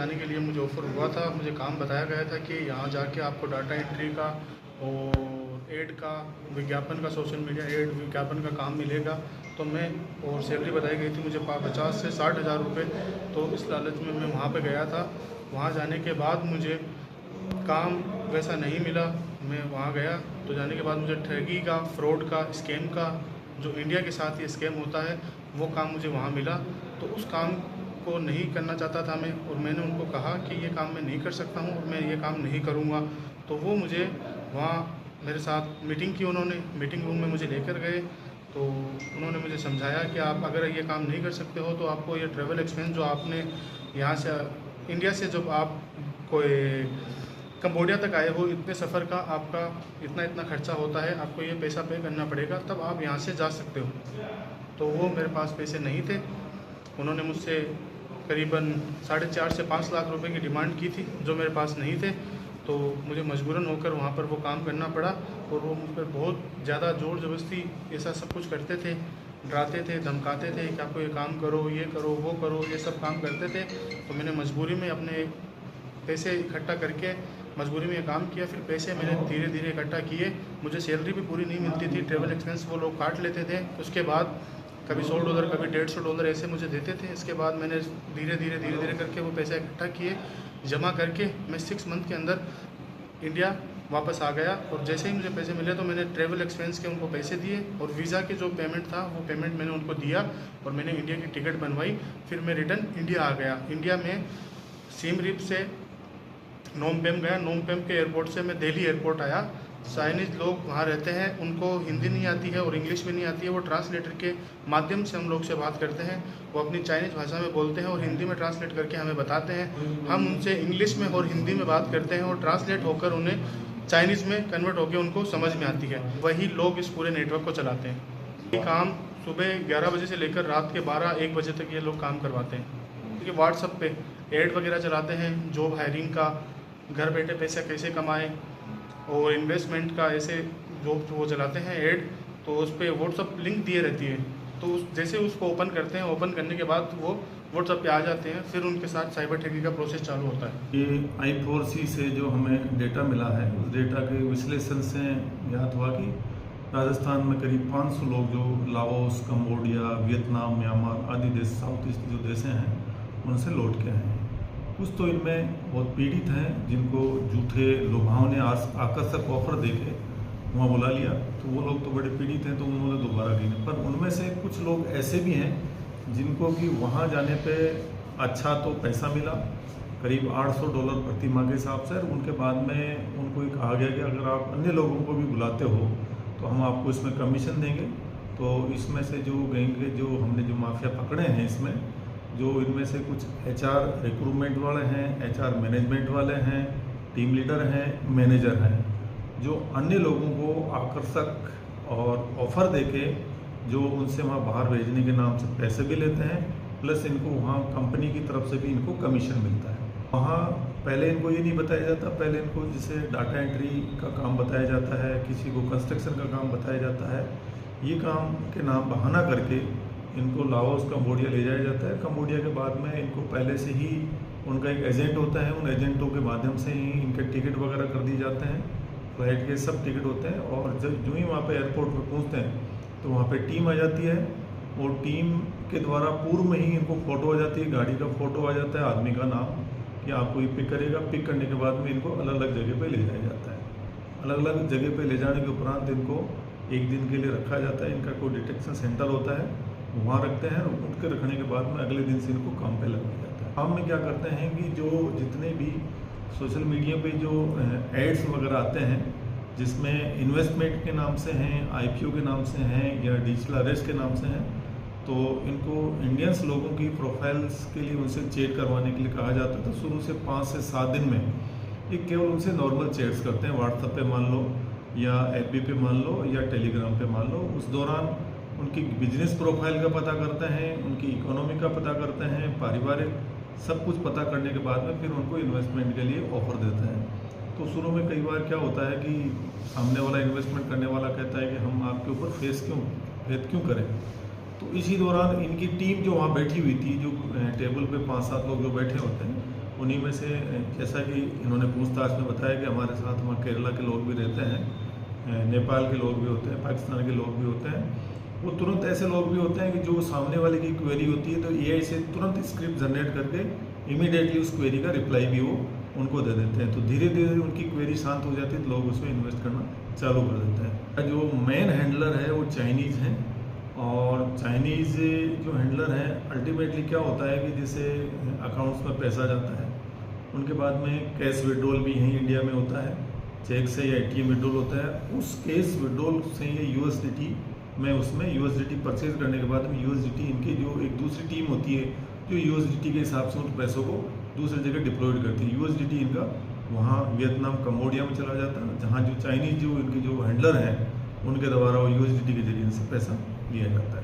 जाने के लिए मुझे ऑफ़र हुआ था। मुझे काम बताया गया था कि यहाँ जाके आपको डाटा एंट्री का और ऐड का, विज्ञापन का, सोशल मीडिया ऐड विज्ञापन का काम मिलेगा। तो मैं और सैलरी बताई गई थी मुझे 50 से 60 हज़ार रुपये। तो इस लालच में मैं वहाँ पे गया था। वहाँ जाने के बाद मुझे काम वैसा नहीं मिला। मैं वहाँ गया तो जाने के बाद मुझे ठगी का, फ्रॉड का, स्कैम का, जो इंडिया के साथ ये स्कैम होता है, वो काम मुझे वहाँ मिला। तो उस काम को नहीं करना चाहता था मैं, और मैंने उनको कहा कि ये काम मैं नहीं कर सकता हूँ और मैं ये काम नहीं करूँगा। तो वो मुझे वहाँ मेरे साथ मीटिंग की, उन्होंने मीटिंग रूम में मुझे लेकर गए। तो उन्होंने मुझे समझाया कि आप अगर ये काम नहीं कर सकते हो तो आपको ये ट्रैवल एक्सपेंस जो आपने यहाँ से, इंडिया से जब आप कोई कंबोडिया तक आए हो, इतने सफ़र का आपका इतना इतना खर्चा होता है, आपको ये पैसा पे करना पड़ेगा, तब आप यहाँ से जा सकते हो। तो वो मेरे पास पैसे नहीं थे। उन्होंने मुझसे करीबन 4.5 से 5 लाख रुपए की डिमांड की थी, जो मेरे पास नहीं थे। तो मुझे मजबूरन होकर वहाँ पर वो काम करना पड़ा। और वो मुझ पर बहुत ज़्यादा ज़ोर ज़बरदस्ती ऐसा सब कुछ करते थे, डराते थे, धमकाते थे कि आपको ये काम करो, ये करो, वो करो, ये सब काम करते थे। तो मैंने मजबूरी में अपने पैसे इकट्ठा करके मजबूरी में ये काम किया। फिर पैसे मैंने धीरे धीरे इकट्ठा किए। मुझे सैलरी भी पूरी नहीं मिलती थी, ट्रैवल एक्सपेंस वो लोग काट लेते थे। उसके बाद कभी $100, कभी $150 ऐसे मुझे देते थे। इसके बाद मैंने धीरे धीरे करके वो पैसे इकट्ठा किए, जमा करके मैं 6 मंथ के अंदर इंडिया वापस आ गया। और जैसे ही मुझे पैसे मिले तो मैंने ट्रैवल एक्सपेंस के उनको पैसे दिए, और वीज़ा के जो पेमेंट था वो पेमेंट मैंने उनको दिया, और मैंने इंडिया की टिकट बनवाई। फिर मैं रिटर्न इंडिया आ गया। इंडिया में सिम रिप से नोमपेम गया। नोमपेम के एयरपोर्ट से मैं दिल्ली एयरपोर्ट आया। चाइनीज़ लोग वहाँ रहते हैं, उनको हिंदी नहीं आती है और इंग्लिश भी नहीं आती है। वो ट्रांसलेटर के माध्यम से हम लोग से बात करते हैं। वो अपनी चाइनीज़ भाषा में बोलते हैं और हिंदी में ट्रांसलेट करके हमें बताते हैं। हम उनसे इंग्लिश में और हिंदी में बात करते हैं, और ट्रांसलेट होकर उन्हें चाइनीज़ में कन्वर्ट होकर उनको समझ में आती है। वही लोग इस पूरे नेटवर्क को चलाते हैं। ये काम सुबह 11 बजे से लेकर रात के 12-1 बजे तक ये लोग काम करवाते हैं। क्योंकि व्हाट्सएप पे ऐड वगैरह चलाते हैं, जॉब हायरिंग का, घर बैठे पैसे कैसे कमाएं, और इन्वेस्टमेंट का, ऐसे जो वो चलाते हैं ऐड। तो उस पर व्हाट्सअप लिंक दिए रहती है। तो जैसे उसको ओपन करते हैं, ओपन करने के बाद वो व्हाट्सअप पे आ जाते हैं। फिर उनके साथ साइबर ठगी का प्रोसेस चालू होता है। ये I4C से जो हमें डेटा मिला है, उस डेटा के विश्लेषण से ज्ञात हुआ कि राजस्थान में करीब 500 लोग जो लाओस, कंबोडिया, वियतनाम, म्यांमार आदि देश, साउथ ईस्ट जो देश हैं, उनसे लौट के आए हैं। कुछ तो इनमें बहुत पीड़ित हैं, जिनको झूठे लुभावने आकर्षक ऑफर देके वहाँ बुला लिया। तो वो लोग तो बड़े पीड़ित हैं, तो उन्होंने दोबारा की नहीं। पर उनमें से कुछ लोग ऐसे भी हैं जिनको कि वहाँ जाने पे अच्छा तो पैसा मिला, करीब $800 प्रति माह के हिसाब से। और उनके बाद में उनको ये कहा गया कि अगर आप अन्य लोगों को भी बुलाते हो तो हम आपको इसमें कमीशन देंगे। तो इसमें से जो गैंग के जो हमने जो माफिया पकड़े हैं, इसमें जो इनमें से कुछ HR रिक्रूटमेंट वाले हैं, HR मैनेजमेंट वाले हैं, टीम लीडर हैं, मैनेजर हैं, जो अन्य लोगों को आकर्षक और ऑफ़र देके जो उनसे वहाँ बाहर भेजने के नाम से पैसे भी लेते हैं, प्लस इनको वहाँ कंपनी की तरफ से भी इनको कमीशन मिलता है। वहाँ पहले इनको ये नहीं बताया जाता, पहले इनको जैसे डाटा एंट्री का काम बताया जाता है, किसी को कंस्ट्रक्शन का काम बताया जाता है। ये काम के नाम बहाना करके इनको लाओस, कंबोडिया ले जाया जाता है। कंबोडिया के बाद में इनको पहले से ही उनका एक एजेंट होता है, उन एजेंटों के माध्यम से ही इनके टिकट वगैरह कर दिए जाते हैं। फ्लाइट के सब टिकट होते हैं, और जब जो ही वहाँ पे एयरपोर्ट पर पहुँचते हैं तो वहाँ पे टीम आ जाती है, और टीम के द्वारा पूर्व में ही इनको फ़ोटो आ जाती है, गाड़ी का फ़ोटो आ जाता है, आदमी का नाम कि आपको ये पिक करेगा। पिक करने के बाद में इनको अलग अलग जगह पे ले जाया जाता है। अलग अलग जगह पे ले जाने के उपरांत इनको एक दिन के लिए रखा जाता है। इनका कोई डिटेक्शन सेंटर होता है, वहाँ रखते हैं। उठ के रखने के बाद में अगले दिन से इनको काम पे लगाया जाता है। काम में क्या करते हैं कि जो जितने भी सोशल मीडिया पे जो एड्स वगैरह आते हैं, जिसमें इन्वेस्टमेंट के नाम से हैं, IPO के नाम से हैं, या डिजिटल अरेस्ट के नाम से हैं, तो इनको इंडियंस लोगों की प्रोफाइल्स के लिए उनसे चेट करवाने के लिए कहा जाता है। तो शुरू से 5 से 7 दिन में ये केवल उनसे नॉर्मल चैट्स करते हैं, व्हाट्सएप पे मान लो, या FB पे मान लो, या टेलीग्राम पे मान लो। उस दौरान उनकी बिजनेस प्रोफाइल का पता करते हैं, उनकी इकोनॉमी का पता करते हैं, पारिवारिक सब कुछ पता करने के बाद में फिर उनको इन्वेस्टमेंट के लिए ऑफर देते हैं। तो शुरू में कई बार क्या होता है कि सामने वाला इन्वेस्टमेंट करने वाला कहता है कि हम आपके ऊपर फेथ क्यों करें। तो इसी दौरान इनकी टीम जो वहाँ बैठी हुई थी, जो टेबल पे 5-7 लोग जो बैठे होते हैं, उन्हीं में से जैसा कि इन्होंने पूछताछ में बताया कि हमारे साथ वहाँ केरला के लोग भी रहते हैं, नेपाल के लोग भी होते हैं, पाकिस्तान के लोग भी होते हैं। वो तुरंत ऐसे लोग भी होते हैं कि जो सामने वाले की क्वेरी होती है तो एआई से तुरंत स्क्रिप्ट जनरेट करके इमीडिएटली उस क्वेरी का रिप्लाई भी वो उनको दे देते हैं। तो धीरे धीरे उनकी क्वेरी शांत हो जाती है तो लोग उसमें इन्वेस्ट करना चालू कर देते हैं। जो मेन हैंडलर है वो चाइनीज़ हैं, और चाइनीज़ जो हैंडलर हैं अल्टीमेटली क्या होता है कि जैसे अकाउंट्स में पैसा जाता है, उनके बाद में कैश विड्रॉल भी यहीं इंडिया में होता है, चेक से या एटीएम विड्रॉल होता है। उस कैश विड्रॉल से ये यूएसडीटी में उसमें यूएसडीटी परचेज करने के बाद में यूएसडीटी इनकी जो एक दूसरी टीम होती है जो यूएसडीटी के हिसाब से उन पैसों को दूसरी जगह डिप्लॉयड करती है। यूएसडीटी इनका वहाँ वियतनाम कंबोडिया में चला जाता है, जहाँ जो चाइनीज़ जो इनके जो हैंडलर हैं उनके द्वारा वो यूएसडीटी के जरिए इनसे पैसा लिया जाता है।